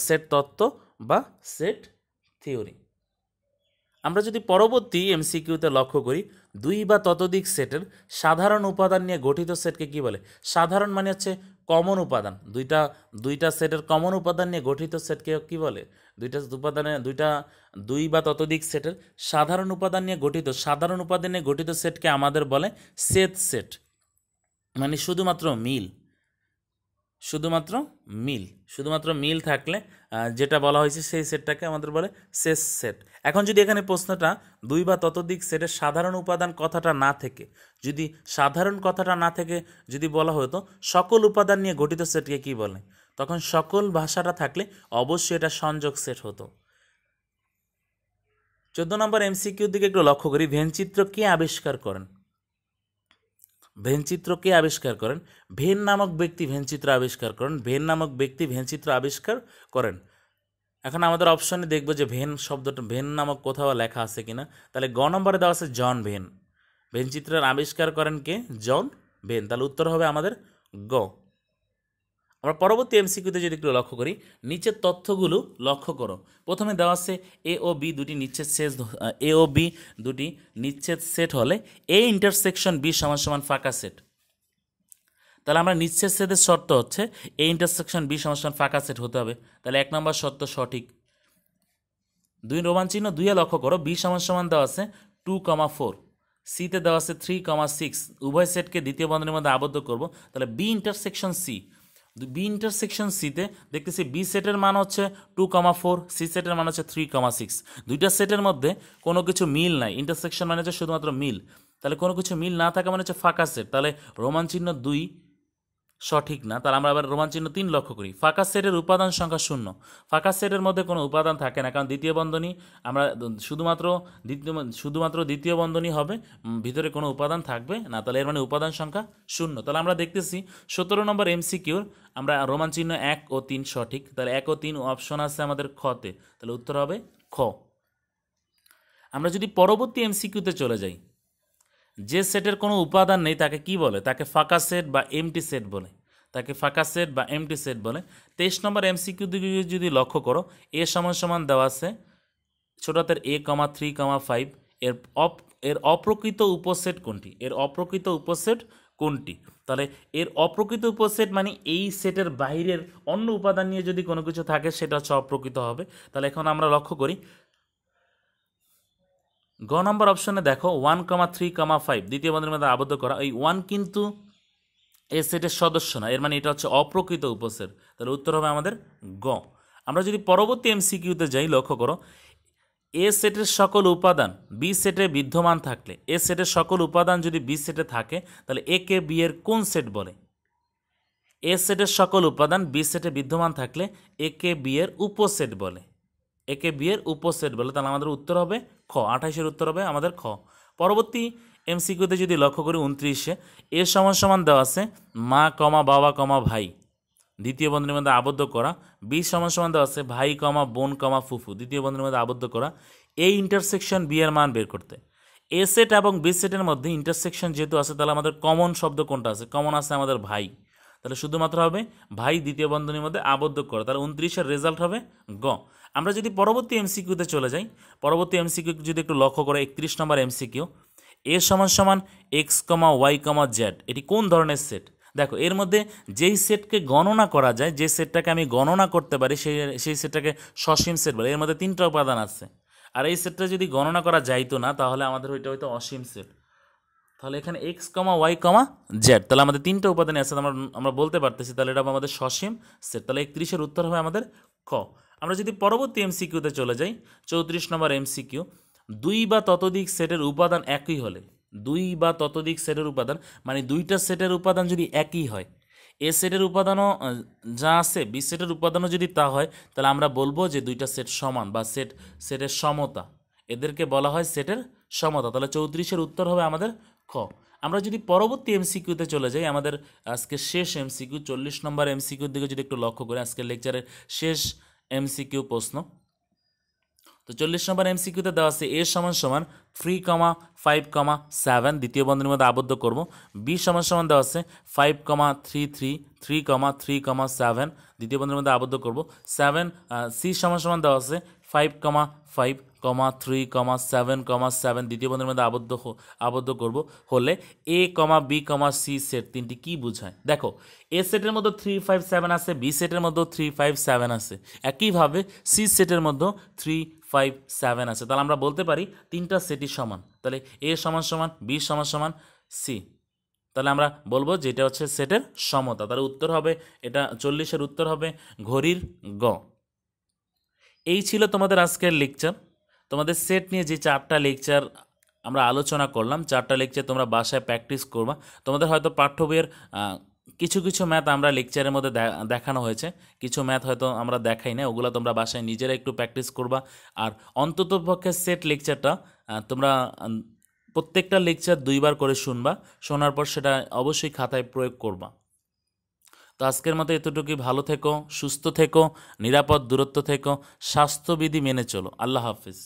সেট তত্ত্ব বা সেট থিওরি। আমরা যদি পরবর্তী এমসিকিউতে লক্ষ্য করি, 2 বা ততোধিক সেটের সাধারণ উপাদান নিয়ে গঠিত সেটকে কি বলে? সাধারণ মানে হচ্ছে কমন উপাদান। দুইটা সেটের কমন উপাদান নিয়ে গঠিত সেটকে কি বলে? 2 বা ততোধিক সেটের সাধারণ উপাদান নিয়ে গঠিত সেটকে আমাদের বলে সেট সেট, মানে শুধুমাত্র মিল থাকলে যেটা বলা হয়েছে সেই সেটটাকে আমাদের বলে শেষ সেট। এখন যদি এখানে প্রশ্নটা 2 বা ততোধিক সেটের সাধারণ উপাদান কথাটা না থেকে যদি বলা হতো সকল উপাদান নিয়ে গঠিত সেটকে কি বলে, তখন সকল ভাষাটা থাকলে অবশ্যই এটা সংযোগ সেট হতো। 14 নম্বর এমসিকিউর দিকে একটু লক্ষ্য করি, ভেনচিত্র কে আবিষ্কার করেন? ভেন নামক ব্যক্তি ভেনচিত্র আবিষ্কার করেন। এখন আমাদের অপশনে দেখব যে ভেন নামক কোথাও লেখা আছে কিনা। তাহলে গ নম্বরে দেওয়া আছে জন ভেন। ভেনচিত্রের আবিষ্কার করেন কে? জন ভেন। তাহলে উত্তর হবে আমাদের গ। আমরা পরবর্তী এমসিকিউতে যদি একটু লক্ষ্য করি, নিচের তথ্যগুলো লক্ষ্য করো। প্রথমে দেওয়া আছে এ ও বি দুটি নিচ্ছেদ সেট হলে এ ইন্টারসেকশন বি সমান সমান ফাঁকা সেট। তাহলে আমরা নিচ্ছেদ সেটের শর্ত হচ্ছে এ ইন্টারসেকশন বি সমান সমান ফাঁকা সেট হতে হবে। তাহলে 1 নম্বর শর্ত সঠিক। 2 রোমান চিহ্ন 2-এ লক্ষ্য করো, বি সমান সমান দেওয়া আছে 2, 4, সিতে দেওয়া আছে 3, 6 উভয় সেটকে দ্বিতীয় বন্ধনীর মধ্যে আবদ্ধ করব। তাহলে বি ইন্টারসেকশন সিতে দেখতেছি বি সেটের মান হচ্ছে 2, 4, সি সেটের মান হচ্ছে 3, 6। দুইটা সেটের মধ্যে কোনো কিছু মিল নাই। ইন্টারসেকশন মানে হচ্ছে শুধুমাত্র মিল। তাহলে কোনো কিছু মিল না থাকা মানে হচ্ছে ফাঁকা সেট। তাহলে রোমান চিহ্ন 2 সঠিক না। তাহলে আমরা আবার রোমান চিহ্ন 3 লক্ষ্য করি। ফাঁকা সেটের উপাদান সংখ্যা 0। ফাঁকা সেটের মধ্যে কোনো উপাদান থাকে না, কারণ দ্বিতীয় বন্ধনী আমরা শুধুমাত্র দ্বিতীয় বন্ধনী হবে, ভিতরে কোনো উপাদান থাকবে না। তাহলে এর মানে উপাদান সংখ্যা 0। তাহলে আমরা দেখতেছি 17 নম্বর এমসিকিউর আমরা রোমান চিহ্ন 1 ও 3 সঠিক। তাহলে 1 ও 3 অপশন আছে আমাদের খতে। তাহলে উত্তর হবে খ। আমরা যদি পরবর্তী এমসিকিউতে চলে যাই, যে সেটের কোনো উপাদান নেই তাকে কি বলে? তাকে ফাঁকা সেট বা এমটি সেট বলে। 23 নম্বর এমসিকিউ যদি লক্ষ্য করো, এ সমান দেওয়া আছে ছোট হাতের এ, 3, 5 এর অপ্রকৃত উপসেট কোনটি? তাহলে এর অপ্রকৃত উপসেট মানে এই সেটের বাইরের অন্য উপাদান নিয়ে যদি কোনো কিছু থাকে সেটা হচ্ছে অপ্রকৃত হবে। তাহলে এখন আমরা লক্ষ্য করি গ নম্বর অপশনে দেখো 1,3,5 দ্বিতীয় বন্ধনীর মধ্যে আবদ্ধ করা, এই 1 কিন্তু এ সেটের সদস্য না, এর মানে এটা হচ্ছে অপ্রকৃত উপসেট। তাহলে উত্তর হবে আমাদের গ। আমরা যদি পরবর্তী এমসিকিউতে যাই, লক্ষ্য করো, এ সেটের সকল উপাদান বি সেটে বিদ্যমান থাকলে, এ সেটের সকল উপাদান যদি বি সেটে থাকে তাহলে এ কে বি এর কোন সেট বলে? এ সেটের সকল উপাদান বি সেটে বিদ্যমান থাকলে এ কে বি এর উপসেট বলে, এ কে বি এর উপসেট বলে। তাহলে আমাদের উত্তর হবে খ, 28-এর উত্তর হবে আমাদের খ। পরবর্তী এমসিকিউতে যদি লক্ষ্য করি 29-এ, এ সমান সমান দেওয়া আছে মা কমা বাবা কমা ভাই দ্বিতীয় বন্ধনীর মধ্যে আবদ্ধ করা, বি সমান সমান দেওয়া আছে ভাই কমা বোন কমা ফুফু দ্বিতীয় বন্ধনীর মধ্যে আবদ্ধ করা। এই ইন্টারসেকশন বি এর মান বের করতে, এ সেট এবং বি সেটের মধ্যে ইন্টারসেকশন যেহেতু আছে, তাহলে আমাদের কমন শব্দ কোনটা আছে? কমন আছে আমাদের ভাই। তাহলে শুধুমাত্র হবে ভাই দ্বিতীয় বন্ধনীর মধ্যে আবদ্ধ করা। তাহলে 29-এর রেজাল্ট হবে গ। আমরা যদি পরবর্তী এমসিকিউতে চলে যাই, পরবর্তী এমসিকিউ যদি একটু লক্ষ্য করে 31 নম্বর এমসিকিউ, এ সমান সমান এক্স কমা ওয়াই কমা জেড এটি কোন ধরনের সেট? দেখো, এর মধ্যে যেই সেটকে গণনা করা যায়, যে সেটটাকে আমি গণনা করতে পারি, সেই সেটটাকে সসীম সেট বলে। এর মধ্যে 3টা উপাদান আছে, আর এই সেটটা যদি গণনা করা যাইতো না তাহলে আমাদের ওইটা হয়তো অসীম সেট। তাহলে এখানে এক্স কমা ওয়াই কমা জেড, তাহলে আমাদের 3টা উপাদান আছে, আমরা বলতে পারতেছি, তাহলে এটা হবে আমাদের সসীম সেট। তাহলে 31-এর উত্তর হবে আমাদের খ। আমরা যদি পরবর্তী এমসিকিউতে চলে যাই, 34 নম্বর এমসিকিউ, 2 বা ততোধিক সেটের উপাদান একই হলে, 2 বা ততোধিক সেটের উপাদান মানে 2টা সেটের উপাদান যদি একই হয়, এ সেটের উপাদানও যা আছে বি সেটের উপাদানও যদি তা হয়, তাহলে আমরা বলবো যে 2টা সেট সমান বা সেটের সমতা, এদেরকে বলা হয় সেটের সমতা। তাহলে 34-এর উত্তর হবে আমাদের খ। আমরা যদি পরবর্তী এমসিকিউতে চলে যাই, আমাদের আজকে শেষ এমসিকিউ 40 নম্বর এমসিকিউর দিকে যদি একটু লক্ষ্য করি, আজকের লেকচারের শেষ এমসিকিউ প্রশ্ন। তো 40 নম্বর এমসিকিউতে দেওয়া আছে এ সমান সমান 3,5,7 দ্বিতীয় বন্ধনীর মধ্যে আবদ্ধ করব, বি সমান সমান দেওয়া আছে 5,3,3,3,7 দ্বিতীয় বন্ধনীর মধ্যে আবদ্ধ করব, সি সমান সমান দেওয়া আছে 5,5,3,7,7 দ্বিতীয় বন্ধনীর মধ্যে আবদ্ধ করব হলে এ কমা বি কমা সি সেট তিনটি কি বোঝায়? দেখো, এ সেটের মধ্যে 3,5,7 আছে, বি সেটের মধ্যে 3,5,7 আছে, একইভাবে সি সেটের মধ্যে 3,5,7 আছে। তাহলে আমরা বলতে পারি 3টা সেটই সমান। তাহলে এ সমান সমান বি সমান সমান সি, তাহলে আমরা বলবো যে এটা হচ্ছে সেটের সমতা। তাহলে উত্তর হবে এটা, 40-এর উত্তর হবে ঘড়ির গ। এই ছিল তোমাদের আজকের লেকচার। তোমাদের সেট নিয়ে যে 4টা লেকচার আমরা আলোচনা করলাম, 4টা লেকচার তোমরা বাসায় প্র্যাকটিস করবা। তোমাদের হয়তো পাঠ্য বইয়ের কিছু কিছু ম্যাথ আমরা লেকচারের মধ্যে দেখানো হয়েছে, কিছু ম্যাথ হয়তো আমরা দেখাই না, ওগুলো তোমরা বাসায় নিজেরা একটু প্র্যাকটিস করবা। আর অন্ততপক্ষে সেট লেকচারটা তোমরা প্রত্যেকটা লেকচার 2বার করে শুনবা, শোনার পর সেটা অবশ্যই খাতায় প্রয়োগ করবা। তো আজকের মতো এতটুকুই। ভালো থেকো, সুস্থ থেকো, নিরাপদ দূরত্ব থেকো, স্বাস্থ্যবিধি মেনে চলো। আল্লাহ হাফিজ।